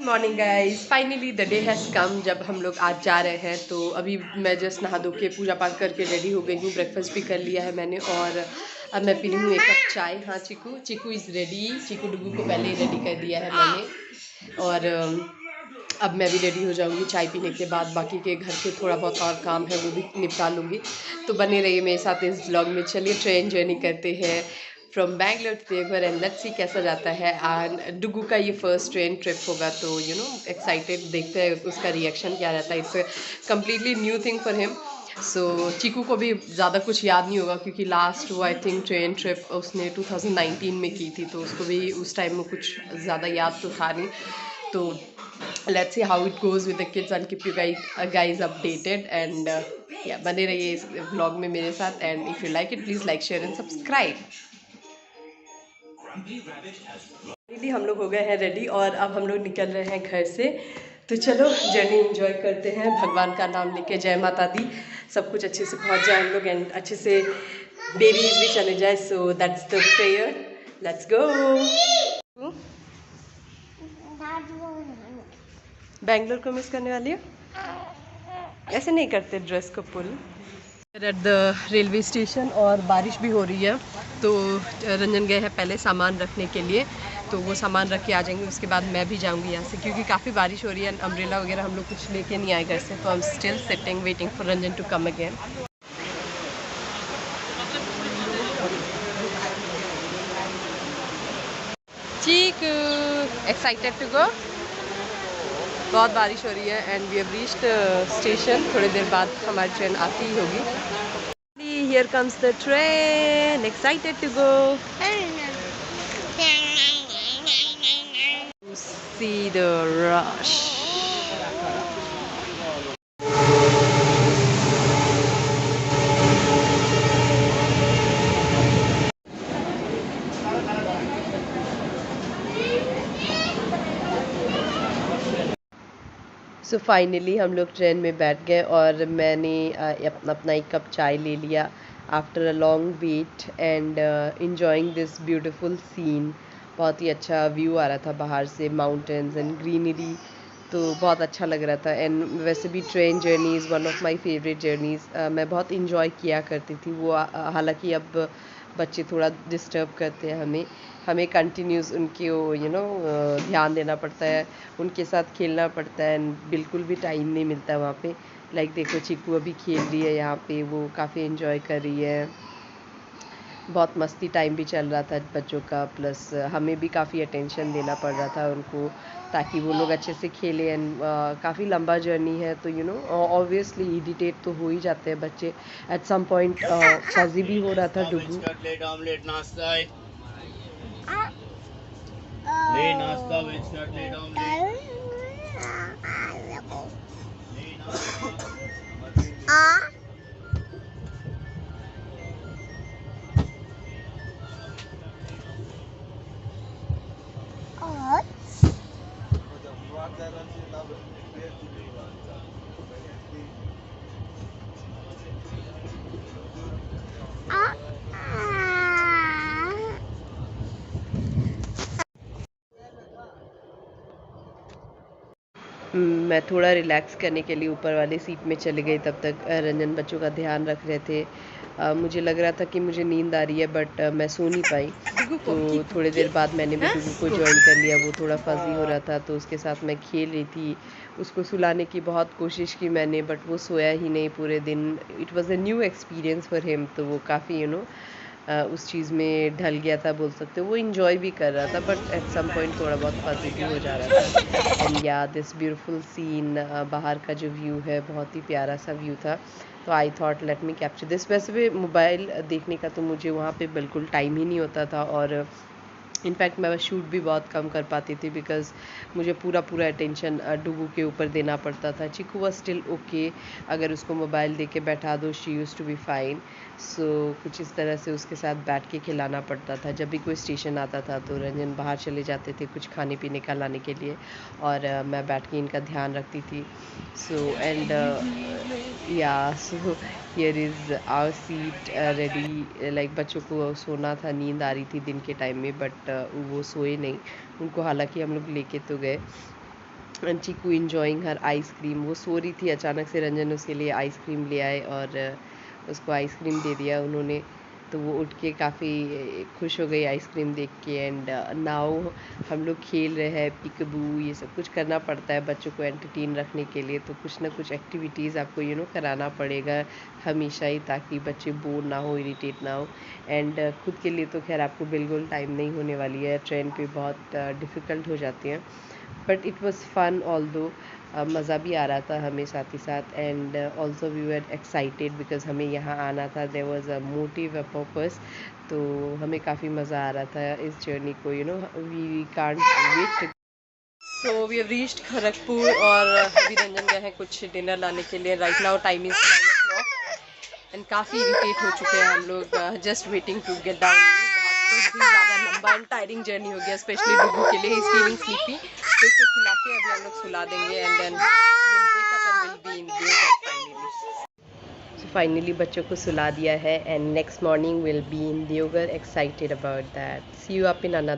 Morning guys, finally the day has come. जब हम लोग आज जा रहे हैं तो अभी मैं जस्ट नहा धो के पूजा पाठ करके रेडी हो गई हूँ। ब्रेकफास्ट भी कर लिया है मैंने और अब मैं पी रही हूँ एक कप चाय। हाँ चीकू, चीकू इज़ रेडी। चीकू डुगू को पहले ही रेडी कर दिया है मैंने और अब मैं भी रेडी हो जाऊँगी। चाय पीने के बाद बाकी के घर के थोड़ा बहुत और काम है वो भी निपटा लूँगी। तो बने रहिए मेरे साथ इस व्लॉग में। चलिए ट्रेन जर्नी करते हैं from Bangalore to Deoghar and let's see कैसा जाता है। एंड डुगू का ये फर्स्ट ट्रेन ट्रिप होगा तो एक्साइटेड, देखते हैं उसका रिएक्शन क्या रहता है। It's completely new thing for him. So Chiku को भी ज़्यादा कुछ याद नहीं होगा क्योंकि लास्ट वो आई थिंक ट्रेन ट्रिप उसने 2019 में की थी, तो उसको भी उस टाइम में कुछ ज़्यादा याद तो था नहीं। तो let's see how it goes with the kids and keep you guys updated and yeah, बने रहिए इस vlog में मेरे साथ and if you like it please like share and subscribe। Finally हम लोग हो गए हैं रेडी और अब हम लोग निकल रहे हैं घर से। तो चलो जर्नी एंजॉय करते हैं, भगवान का नाम लेके, जय माता दी। सब कुछ अच्छे से पहुंच जाए हम लोग एंड अच्छे से बेबीज भी चले जाए। So that's the prayer, let's go. Bangalore को मिस करने वाली हो? ऐसे नहीं करते ड्रेस को पुल। एट द रेलवे स्टेशन और बारिश भी हो रही है तो रंजन गए हैं पहले सामान रखने के लिए, तो वो सामान रख के आ जाएंगे। उसके बाद मैं भी जाऊंगी यहाँ से क्योंकि काफ़ी बारिश हो रही है। अम्ब्रेला वगैरह हम लोग कुछ लेके नहीं आए घर से, तो I am still sitting waiting for Ranjan to come again. Chiku excited to go? बहुत बारिश हो रही है and we have reached station. थोड़ी देर बाद हमारी ट्रेन आती ही होगी। Here comes the train, excited to go see the rush. So finally हम लोग ट्रेन में बैठ गए और मैंने अपना एक कप चाय ले लिया after a long wait and enjoying this beautiful scene. बहुत ही अच्छा व्यू आ रहा था बाहर से, माउंटेन्स एंड ग्रीनरी, तो बहुत अच्छा लग रहा था। एंड वैसे भी train journey is one of my favourite journeys. मैं बहुत इंजॉय किया करती थी वो। हालांकि अब बच्चे थोड़ा डिस्टर्ब करते हैं हमें हमें कंटिन्यूस उनके ध्यान देना पड़ता है, उनके साथ खेलना पड़ता है एंड बिल्कुल भी टाइम नहीं मिलता है वहाँ पे। लाइक देखो चीकू अभी खेल रही है यहाँ पे, वो काफ़ी एंजॉय कर रही है। बहुत मस्ती टाइम भी चल रहा था बच्चों का, प्लस हमें भी काफ़ी अटेंशन देना पड़ रहा था उनको ताकि वो लोग अच्छे से खेलें। एंड काफ़ी लंबा जर्नी है तो ऑब्वियसली इरिटेट तो हो ही जाते हैं बच्चे। एट सम पॉइंट फजी भी हो रहा था डुगू। नाश्ता वेज कटलेट ऑमलेट। मैं थोड़ा रिलैक्स करने के लिए ऊपर वाली सीट में चली गई, तब तक रंजन बच्चों का ध्यान रख रहे थे। मुझे लग रहा था कि मुझे नींद आ रही है बट मैं सो नहीं पाई। तो थोड़ी देर बाद मैंने भी डुगू को ज्वाइन कर लिया। वो थोड़ा फजी हो रहा था तो उसके साथ मैं खेल रही थी। उसको सुलाने की बहुत कोशिश की मैंने बट वो सोया ही नहीं पूरे दिन। It was a new experience for him, तो वो काफ़ी उस चीज़ में ढल गया था बोल सकते हो। वो इन्जॉय भी कर रहा था बट एट सम पॉइंट थोड़ा बहुत फजी भी हो जा रहा था। एंड या दिस ब्यूटीफुल सीन, बाहर का जो व्यू है बहुत ही प्यारा सा व्यू था, तो I thought let me capture this. वैसे भी मोबाइल देखने का तो मुझे वहाँ पे बिल्कुल टाइम ही नहीं होता था और इनफैक्ट मैं शूट भी बहुत कम कर पाती थी बिकॉज़ मुझे पूरा अटेंशन डुगू के ऊपर देना पड़ता था। चीकू वाज स्टिल ओके, अगर उसको मोबाइल दे के बैठा दो she use to be fine. So कुछ इस तरह से उसके साथ बैठ के खिलाना पड़ता था। जब भी कोई स्टेशन आता था तो रंजन बाहर चले जाते थे कुछ खाने पीने का लाने के लिए और मैं बैठ के इनका ध्यान रखती थी। So and yeah so here is our seat ready. Like बच्चों को सोना था, नींद आ रही थी दिन के टाइम में बट वो सोए नहीं। उनको हालांकि हम लोग लेके तो गए and Chiku enjoying her ice cream. वो सो रही थी, अचानक से रंजन उसके लिए आइसक्रीम ले आए और उसको आइसक्रीम दे दिया उन्होंने। तो वो उठ के काफ़ी खुश हो गई आइसक्रीम देख के। एंड नाउ हम लोग खेल रहे हैं पिकबू। ये सब कुछ करना पड़ता है बच्चों को एंटरटेन रखने के लिए, तो कुछ ना कुछ एक्टिविटीज़ आपको कराना पड़ेगा हमेशा ही, ताकि बच्चे बोर ना हो, इरिटेट ना हो। एंड खुद के लिए तो खैर आपको बिल्कुल टाइम नहीं होने वाली है, ट्रेन पे बहुत डिफ़िकल्ट हो जाती हैं। But it was fun although, मज़ा भी आ रहा था हमें साथ ही साथ। And also we were excited because हमें यहाँ आना था, there was a motive, a purpose. तो हमें काफ़ी मज़ा आ रहा था इस जर्नी को, we can't wait. So we have reached Kharagpur और अभी रंजन गए हैं कुछ डिनर लाने के लिए। Right now time is 9 o'clock and काफ़ी इरिटेट हो चुके हैं हम लोग, just waiting to get down. बहुत कुछ भी ज़्यादा लंबा एंड टायरिंग जर्नी हो गया, स्पेशली डुगू के लिए। इज फीलिंग स्लीपी, तो इसको खिला के अभी हम लोग सुला देंगे and then will wake up and will be in Deoghar finally. So finally बच्चों को सुला दिया है and next morning will be in Deoghar, excited about that. See you up in another